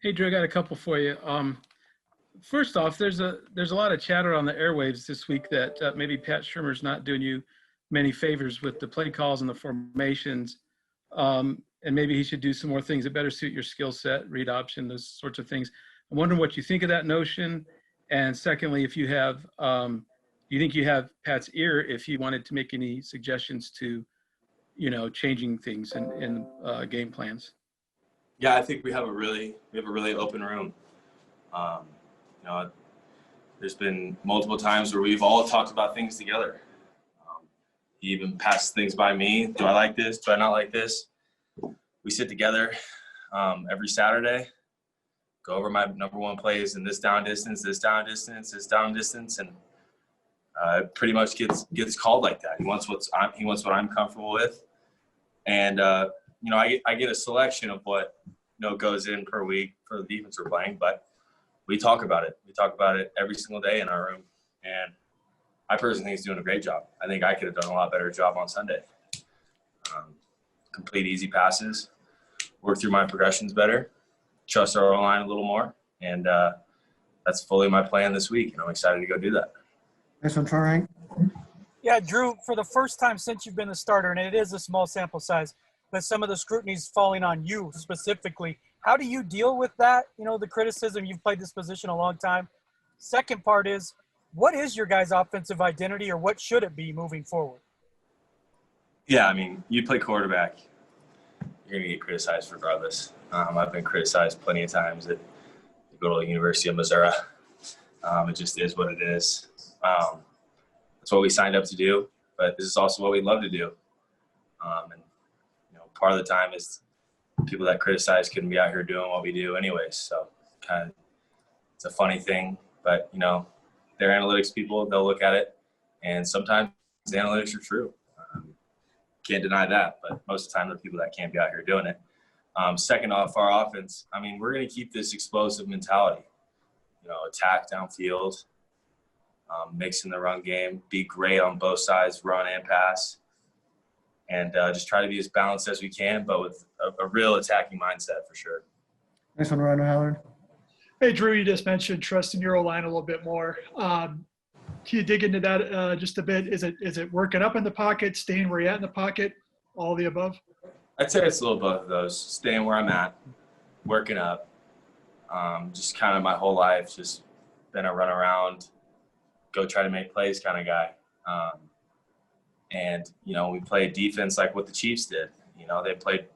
Hey, Drew, I got a couple for you. First off, there's a lot of chatter on the airwaves this week that maybe Pat Shermer's not doing you many favors with the play calls and the formations, and maybe he should do some more things that better suit your skill set, read option, those sorts of things. I'm wondering what you think of that notion, and secondly, if you have, you think you have Pat's ear if he wanted to make any suggestions to, changing things in game plans. Yeah, I think we have a really open room. Um, you know, there's been multiple times where we've all talked about things together. He even passed things by me. Do I like this? Do I not like this? We sit together every Saturday, go over my number one plays in this down distance, this down distance, this down distance, and it pretty much gets called like that. He wants what I'm comfortable with, and I get a selection of what goes in per week for the defense we're playing, but we talk about it. We talk about it every single day in our room, and I personally think he's doing a great job. I think I could have done a lot better job on Sunday. Complete easy passes, work through my progressions better, trust our O-line a little more, and that's fully my plan this week, and I'm excited to go do that. Next one, Frank. Yeah, Drew, for the first time since you've been the starter, and it is a small sample size, but some of the scrutiny is falling on you specifically. How do you deal with that? The criticism, you've played this position a long time. Second part is, what is your guys' offensive identity, or what should it be moving forward? Yeah, you play quarterback, you're going to get criticized regardless. I've been criticized plenty of times at go to the University of Missouri. It just is what it is. That's what we signed up to do, but this is also what we love to do. Part of the time is people that criticize couldn't be out here doing what we do anyways. So it's a funny thing, but they're analytics people. They'll look at it, and sometimes the analytics are true. Can't deny that, but most of the time the people that can't be out here doing it. Second off, our offense, we're going to keep this explosive mentality. Attack downfield, mix in the run game, be great on both sides, run and pass, and just try to be as balanced as we can, but with a real attacking mindset for sure. Next one, Ryan Howard. Hey, Drew, you just mentioned trusting your O-line a little bit more. Can you dig into that just a bit? Is it working up in the pocket, staying where you're at in the pocket, all of the above? I'd say it's a little both of those. Staying where I'm at, working up. Just kind of my whole life, just been a run around, go try to make plays kind of guy. And we played defense like what the Chiefs did. They played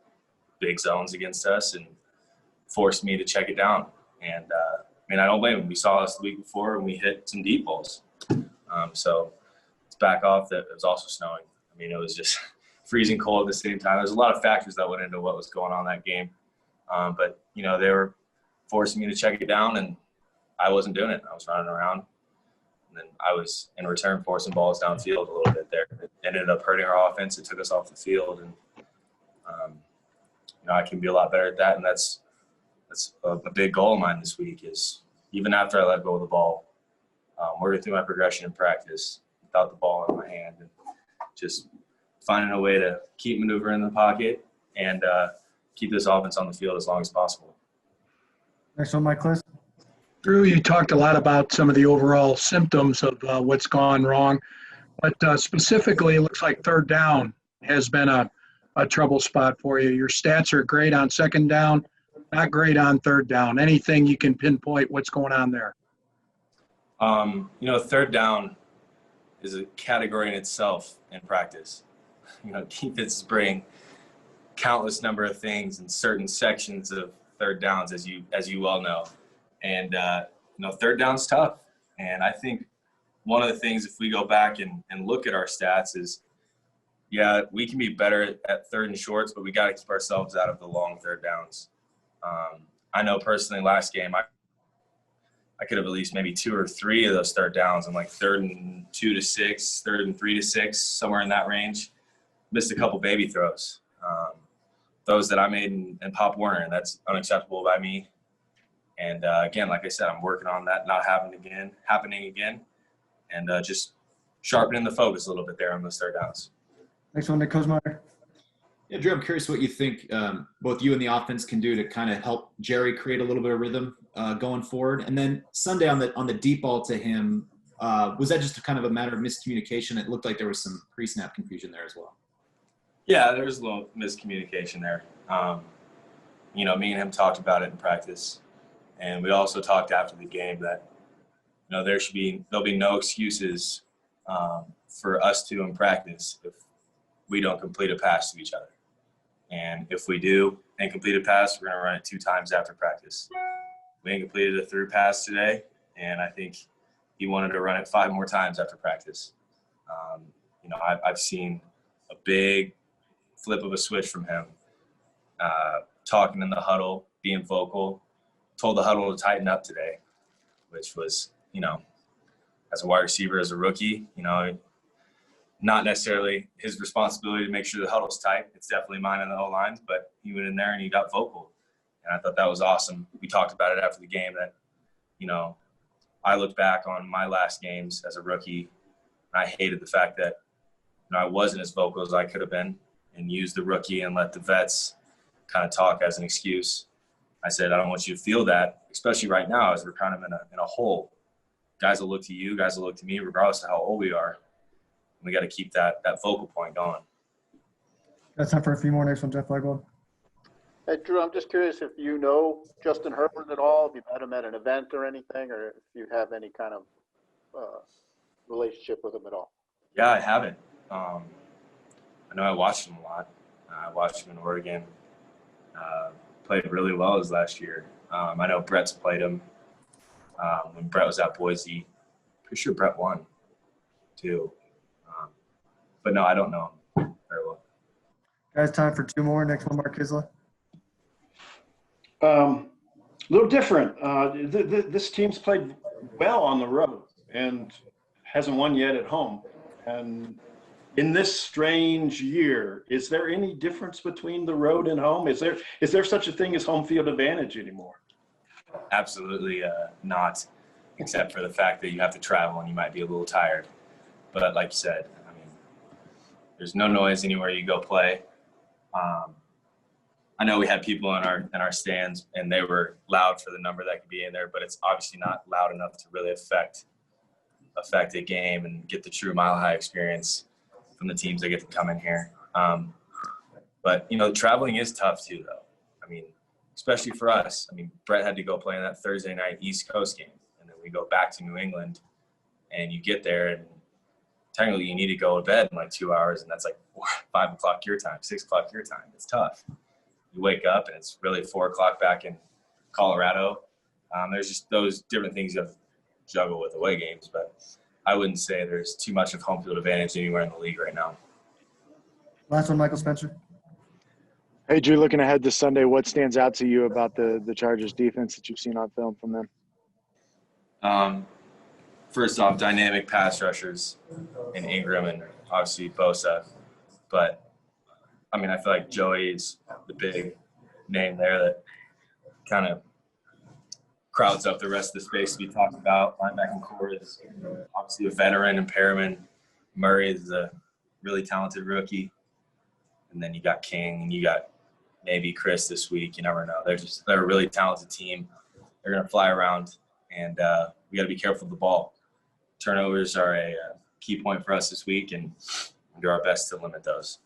big zones against us and forced me to check it down. And, I don't blame them. We saw us the week before and we hit some deep balls. So it's back off that it was also snowing. It was just freezing cold at the same time. There's a lot of factors that went into what was going on that game. But they were forcing me to check it down, and I wasn't doing it. I was running around. And then I was, in return, forcing balls downfield a little bit there. It ended up hurting our offense. It took us off the field. And, I can be a lot better at that. And that's a big goal of mine this week is even after I let go of the ball, working through my progression in practice without the ball in my hand and just finding a way to keep maneuvering in the pocket and keep this offense on the field as long as possible. Next one, Mike Kliss. Drew, you talked a lot about some of the overall symptoms of what's gone wrong, but specifically it looks like third down has been a trouble spot for you. Your stats are great on second down, not great on third down. Anything you can pinpoint what's going on there? Third down is a category in itself in practice. Defenses bring countless number of things in certain sections of third downs, as you well know. And, third down's tough. And I think one of the things, if we go back and look at our stats is, yeah, we can be better at third and shorts, but we got to keep ourselves out of the long third downs. I know personally last game, I could have at least maybe 2 or 3 of those third downs in like 3rd and 2 to 6, 3rd and 3 to 6, somewhere in that range. Missed a couple baby throws. Those that I made in Pop Warner, and that's unacceptable by me. And again, like I said, I'm working on that not happening again, and just sharpening the focus a little bit there on those third downs. Next one, Nick Kosmeyer. Yeah, Drew, I'm curious what you think both you and the offense can do to kind of help Jerry create a little bit of rhythm going forward. And then Sunday on the deep ball to him, was that just a kind of a matter of miscommunication? It looked like there was some pre-snap confusion there as well. Yeah, there was a little miscommunication there. Me and him talked about it in practice, and we also talked after the game that there'll be no excuses for us to in practice if we don't complete a pass to each other. And if we do and complete a pass, we're going to run it 2 times after practice. We ain't completed a through pass today, and I think he wanted to run it 5 more times after practice. I've seen a big flip of a switch from him, talking in the huddle, being vocal, told the huddle to tighten up today, which was, as a wide receiver, as a rookie, not necessarily his responsibility to make sure the huddle's tight. It's definitely mine and the O-line, but he went in there and he got vocal. And I thought that was awesome. We talked about it after the game that, I looked back on my last games as a rookie, and I hated the fact that, I wasn't as vocal as I could have been and used the rookie and let the vets kind of talk as an excuse. I said, I don't want you to feel that, especially right now as we're kind of in a hole. Guys will look to you, guys will look to me, regardless of how old we are. We got to keep that focal point going. That's time for a few more. Next one, Jeff Legwold. Hey, Drew, I'm just curious if you know Justin Herbert at all, if you met him at an event or anything, or if you have any kind of relationship with him at all. Yeah, I haven't. I know I watched him a lot. I watched him in Oregon. Played really well his last year. I know Brett's played him when Brett was at Boise. Pretty sure Brett won too. But no, I don't know him very well. Guys, time for 2 more. Next one, Mark Kisla. A little different. This team's played well on the road and hasn't won yet at home. And in this strange year, is there any difference between the road and home? Is there such a thing as home field advantage anymore? Absolutely not, except for the fact that you have to travel and you might be a little tired. But like you said, there's no noise anywhere you go play. I know we had people in our stands and they were loud for the number that could be in there, but it's obviously not loud enough to really affect a game and get the true Mile High experience from the teams that get to come in here. But traveling is tough too, though. Especially for us. Brett had to go play in that Thursday night East Coast game, and then we go back to New England, and you get there, and technically you need to go to bed in like 2 hours, and that's like 5 o'clock your time, 6 o'clock your time. It's tough. You wake up, and it's really 4 o'clock back in Colorado. There's just those different things you have to juggle with away games, but I wouldn't say there's too much of home field advantage anywhere in the league right now. Last one, Michael Spencer. Hey, Drew, looking ahead to Sunday, what stands out to you about the Chargers defense that you've seen on film from them? First off, dynamic pass rushers in Ingram and obviously Bosa. But, I feel like Joey's the big name there that kind of crowds up the rest of the space to be talked about. Linebacking core is obviously a veteran, and Perriman. Murray is a really talented rookie. And then you got King, and you got maybe Chris this week. You never know. They're a really talented team. They're going to fly around, and we got to be careful of the ball. Turnovers are a key point for us this week, and we'll do our best to limit those.